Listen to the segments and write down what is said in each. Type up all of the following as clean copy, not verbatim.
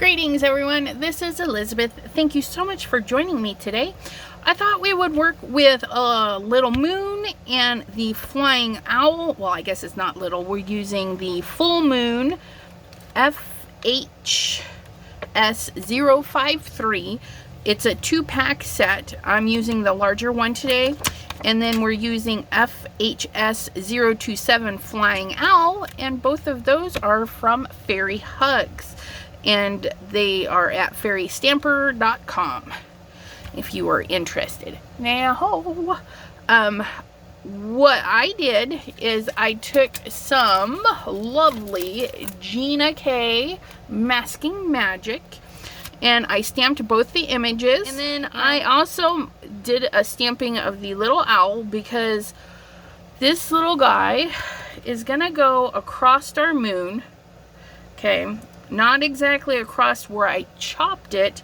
Greetings everyone, this is Elizabeth. Thank you so much for joining me today. I thought we would work with a little moon and the flying owl. Well, I guess it's not little. We're using the full moon FHS053. It's a 2-pack set. I'm using the larger one today. And then we're using FHS027 Flying Owl, and both of those are from Fairy Hugs. And they are at fairystamper.com if you are interested. Now, what I did is I took some lovely Gina K Masking Magic and I stamped both the images. And then I also did a stamping of the little owl because this little guy is gonna go across our moon. Okay. Not exactly across where I chopped it,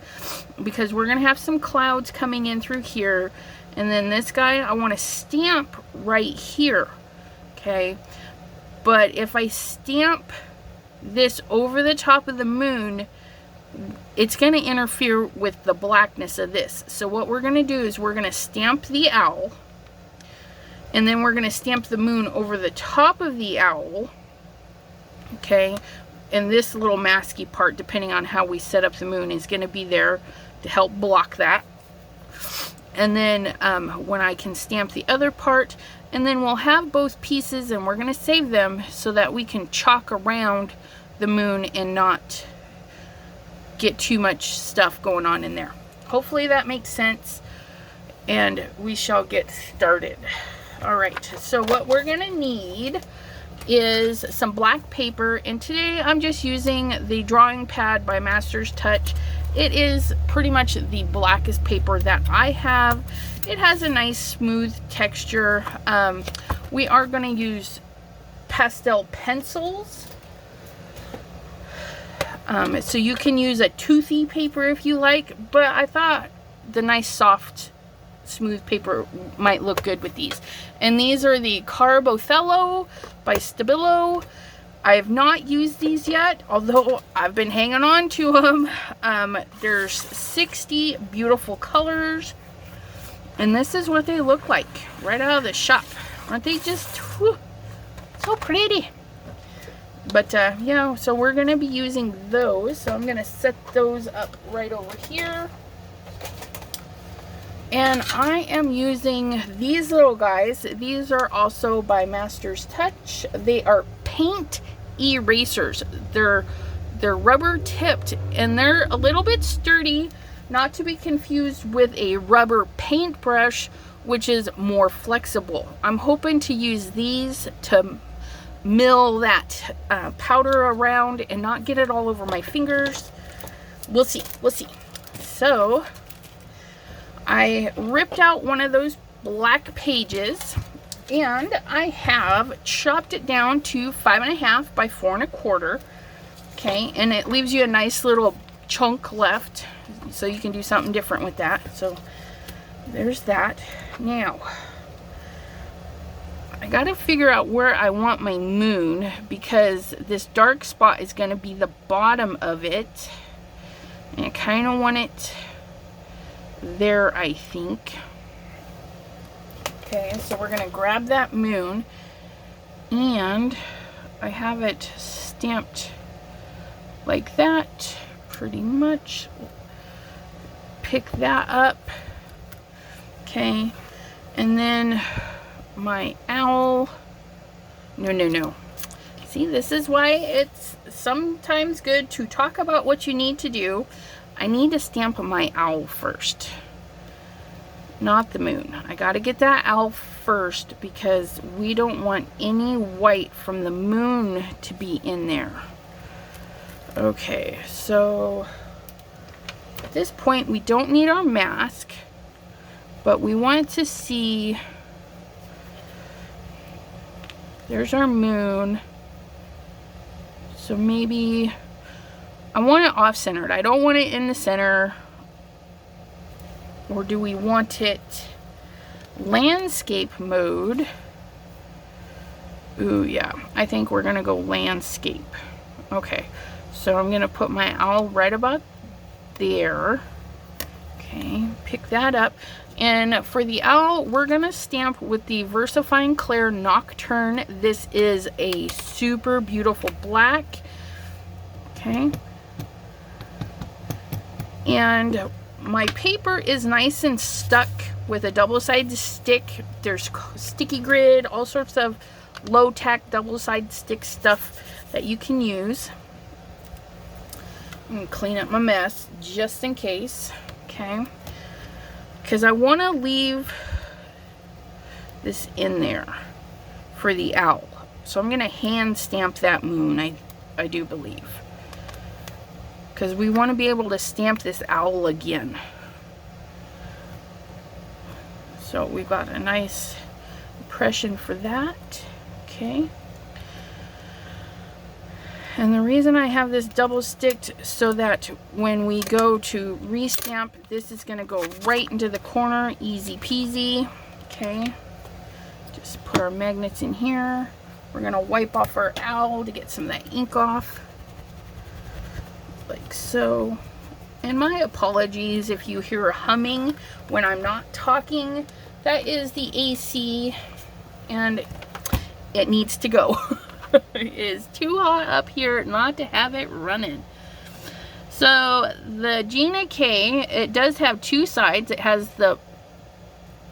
because we're going to have some clouds coming in through here. And then this guy, I want to stamp right here. Okay. But if I stamp this over the top of the moon, it's going to interfere with the blackness of this. So what we're going to do is we're going to stamp the owl. And then we're going to stamp the moon over the top of the owl. Okay. And this little masky part, depending on how we set up the moon, is going to be there to help block that. And then when I can stamp the other part, and then we'll have both pieces, and we're going to save them so that we can chalk around the moon and not get too much stuff going on in there. Hopefully that makes sense, and we shall get started. Alright, so what we're going to need is some black paper, and today I'm just using the drawing pad by Master's Touch. It is pretty much the blackest paper that I have. It has a nice smooth texture. We are going to use pastel pencils. So you can use a toothy paper if you like, but I thought the nice soft smooth paper might look good with these. And these are the CarbOthello by Stabilo. I have not used these yet, although I've been hanging on to them. There's 60 beautiful colors, and this is what they look like right out of the shop. Aren't they just so pretty? But yeah, so we're going to be using those. So I'm going to set those up right over here. And I am using these little guys. These are also by Master's Touch. They are paint erasers. They're rubber tipped, and they're a little bit sturdy, not to be confused with a rubber paintbrush, which is more flexible. I'm hoping to use these to mill that powder around and not get it all over my fingers. We'll see. We'll see. So I ripped out one of those black pages, and I have chopped it down to 5.5 by 4.25. Okay, and it leaves you a nice little chunk left, so you can do something different with that. So there's that. Now I gotta figure out where I want my moon, because this dark spot is going to be the bottom of it, and I kind of want it there, I think. Okay, so we're gonna grab that moon, and I have it stamped like that pretty much. Pick that up. Okay, and then my owl. No. See, this is why it's sometimes good to talk about what you need to do. I need to stamp my owl first, not the moon. I got to get that owl first because we don't want any white from the moon to be in there. Okay, so at this point we don't need our mask, but we want to see. There's our moon. So maybe I want it off-centered. I don't want it in the center. Or do we want it landscape mode? Ooh, yeah. I think we're going to go landscape. Okay. So I'm gonna put my owl right about there. Okay, pick that up. And for the owl, we're gonna stamp with the VersaFine Clair Nocturne. This is a super beautiful black. Okay. And my paper is nice and stuck with a double-sided stick. There's sticky grid, all sorts of low-tack double-sided stick stuff that you can use. I'm gonna clean up my mess just in case, okay? Because I want to leave this in there for the owl. So I'm gonna hand stamp that moon, I do believe. Because we want to be able to stamp this owl again. So we've got a nice impression for that. Okay. And the reason I have this double sticked so that when we go to re-stamp, this is going to go right into the corner, easy peasy. Okay. Just put our magnets in here. We're going to wipe off our owl to get some of that ink off. Like so. And my apologies if you hear humming when I'm not talking. That is the AC, and it needs to go. It is too hot up here not to have it running. So the Gina K, it does have two sides. It has the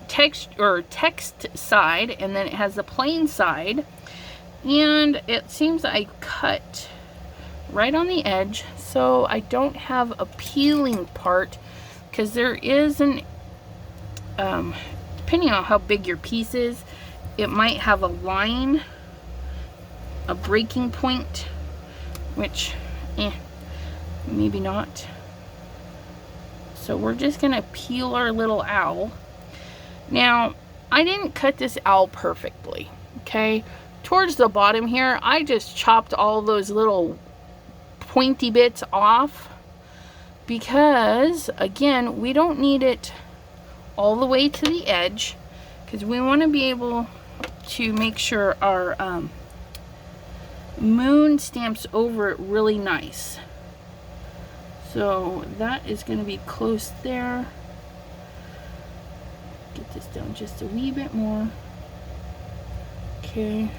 text side, and then it has the plain side. And it seems I cut right on the edge, so I don't have a peeling part, because there is an depending on how big your piece is, it might have a line, a breaking point, which maybe not. So we're just gonna peel our little owl. Now I didn't cut this owl perfectly, okay? Towards the bottom here, I just chopped all those little pointy bits off, because again, we don't need it all the way to the edge, because we want to be able to make sure our moon stamps over it really nice. So that is going to be close there. Get this down just a wee bit more. Okay.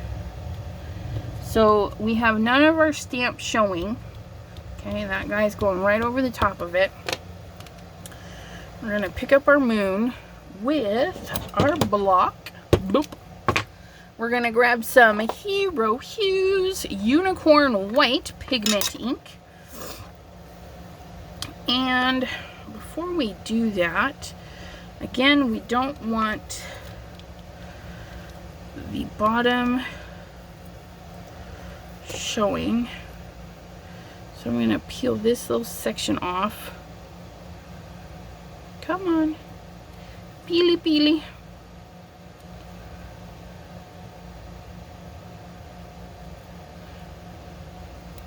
So we have none of our stamps showing. Okay, that guy's going right over the top of it. We're going to pick up our moon with our block. Boop. We're going to grab some Hero Hues Unicorn White Pigment Ink. And before we do that, again, we don't want the bottom showing. So I'm going to peel this little section off. Come on. Peely peely.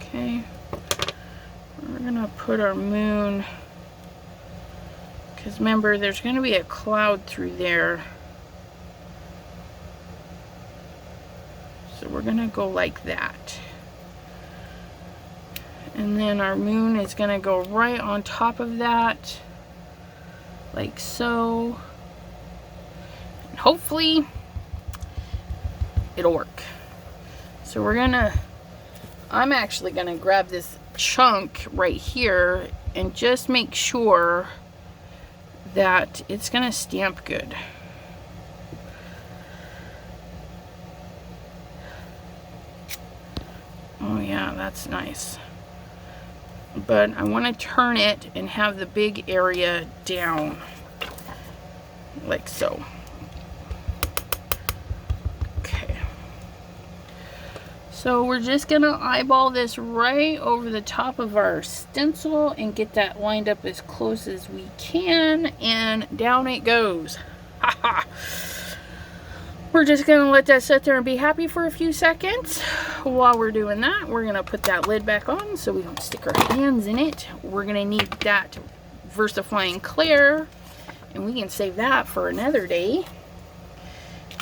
Okay. We're going to put our moon, because remember, there's going to be a cloud through there. So we're going to go like that. And then our moon is going to go right on top of that, like so. And hopefully it'll work. So I'm actually going to grab this chunk right here and just make sure that it's going to stamp good. Oh yeah, that's nice. But I want to turn it and have the big area down, like so. Okay. So we're just going to eyeball this right over the top of our stencil and get that lined up as close as we can, and down it goes. Haha. We're just going to let that sit there and be happy for a few seconds. While we're doing that, we're going to put that lid back on so we don't stick our hands in it. We're going to need that VersaFine Clair, and we can save that for another day.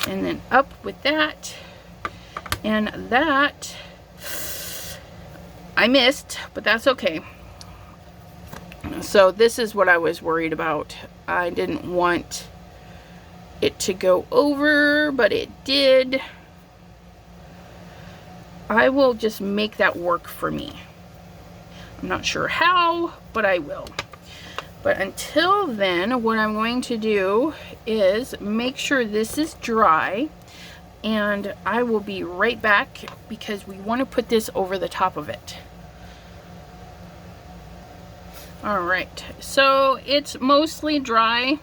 And then up with that. And that, I missed, but that's okay. So this is what I was worried about. I didn't want it to go over, but it did. I will just make that work for me. I'm not sure how, but I will. But until then, what I'm going to do is make sure this is dry, and I will be right back because we want to put this over the top of it. All right, so it's mostly dry.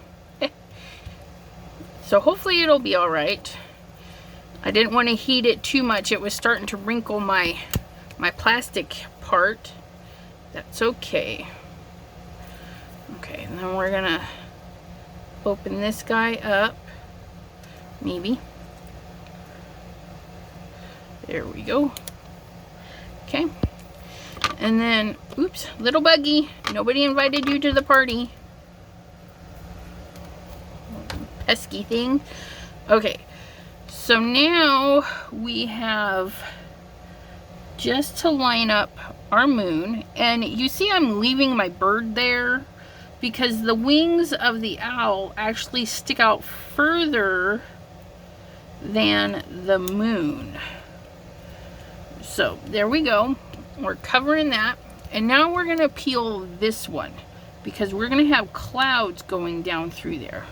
So hopefully it'll be all right. I didn't want to heat it too much. It was starting to wrinkle my plastic part. That's okay. Okay, and then we're gonna open this guy up. Maybe. There we go. Okay. And then, oops, little buggy. Nobody invited you to the party. Pesky thing. Okay. So now we have just to line up our moon. And you see I'm leaving my bird there because the wings of the owl actually stick out further than the moon. So there we go. We're covering that. And now we're going to peel this one because we're going to have clouds going down through there.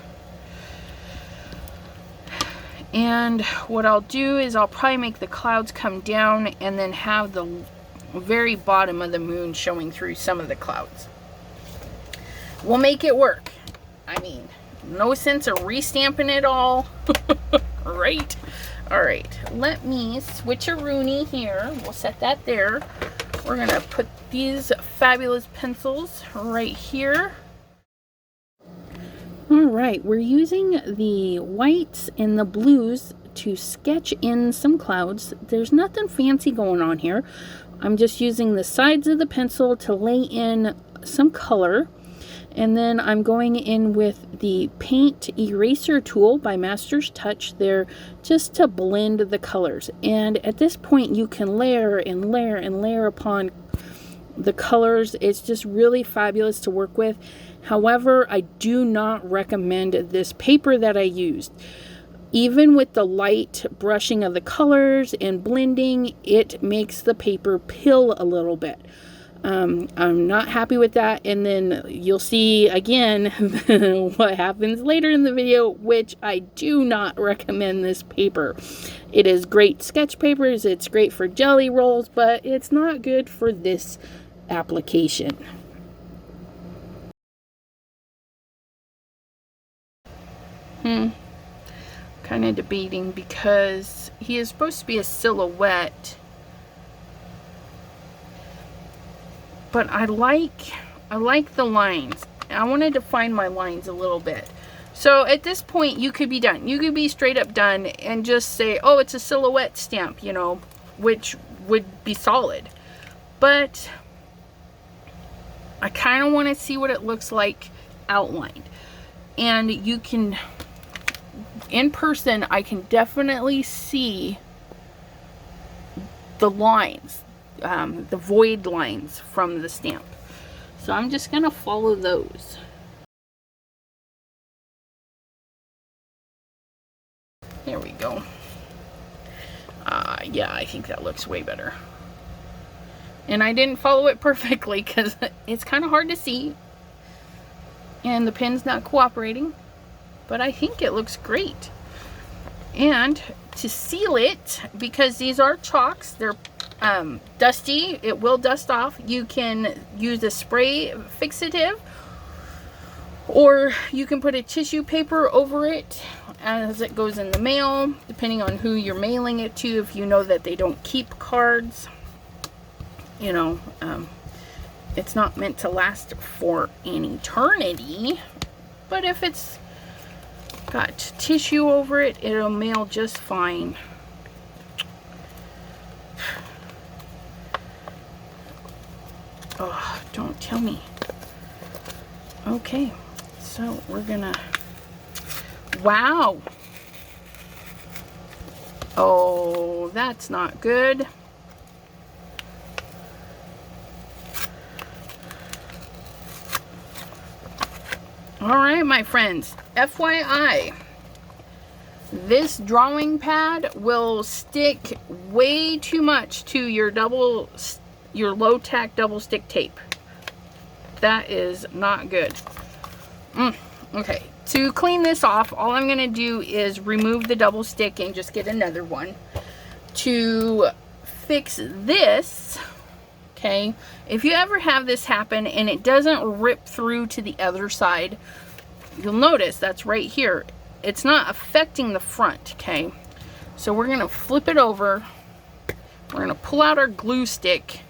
And what I'll do is I'll probably make the clouds come down and then have the very bottom of the moon showing through some of the clouds. We'll make it work. I mean, no sense of restamping it all. Right? Alright, let me switch-a-rooney here. We'll set that there. We're going to put these fabulous pencils right here. Alright, we're using the whites and the blues to sketch in some clouds. There's nothing fancy going on here. I'm just using the sides of the pencil to lay in some color. And then I'm going in with the paint eraser tool by Master's Touch there just to blend the colors. And at this point you can layer and layer and layer upon the colors. It's just really fabulous to work with. However, I do not recommend this paper that I used. Even with the light brushing of the colors and blending, it makes the paper pill a little bit. I'm not happy with that, and then you'll see again what happens later in the video, which I do not recommend this paper. It is great sketch papers, it's great for jelly rolls, but it's not good for this application. Kind of debating because he is supposed to be a silhouette, but I like the lines. I want to define my lines a little bit. So at this point you could be done. You could be straight up done and just say, oh, it's a silhouette stamp, you know, which would be solid. But I kind of want to see what it looks like outlined. And you can, in person, I can definitely see the lines, the void lines from the stamp. So I'm just going to follow those. There we go. Yeah, I think that looks way better. And I didn't follow it perfectly because it's kind of hard to see. And the pen's not cooperating. But I think it looks great. And to seal it, because these are chalks, they're dusty, it will dust off. You can use a spray fixative, or you can put a tissue paper over it as it goes in the mail, depending on who you're mailing it to. If you know that they don't keep cards, you know, it's not meant to last for an eternity. But if it's got tissue over it, it'll mail just fine. Oh, don't tell me. Okay, so we're gonna, wow. Oh, that's not good. Alright, my friends, FYI, this drawing pad will stick way too much to your low-tack double stick tape. That is not good. Okay, to clean this off, all I'm going to do is remove the double stick and just get another one. To fix this, okay, if you ever have this happen and it doesn't rip through to the other side, you'll notice that's right here. It's not affecting the front, okay? So we're going to flip it over. We're going to pull out our glue stick.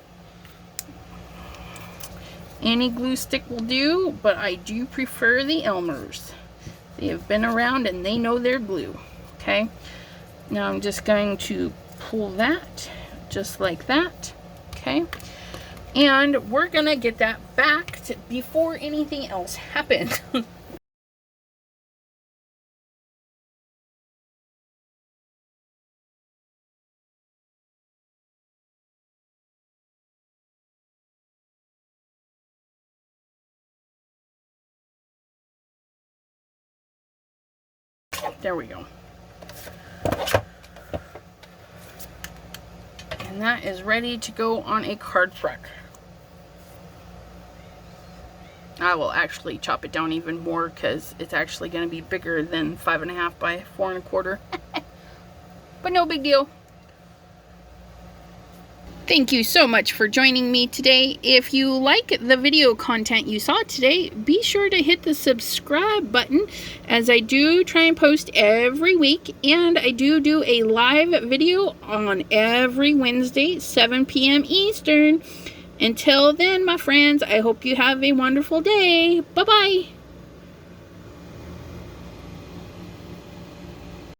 Any glue stick will do, but I do prefer the Elmer's. They have been around and they know their glue, okay? Now I'm just going to pull that just like that, okay? And we're going to get that backed before anything else happens. There we go. And that is ready to go on a card truck. I will actually chop it down even more because it's actually going to be bigger than 5.5 by 4 1/4. But no big deal. Thank you so much for joining me today. If you like the video content you saw today, be sure to hit the subscribe button, as I do try and post every week, and I do a live video on every Wednesday, 7 p.m. Eastern. Until then, my friends, I hope you have a wonderful day. Bye-bye.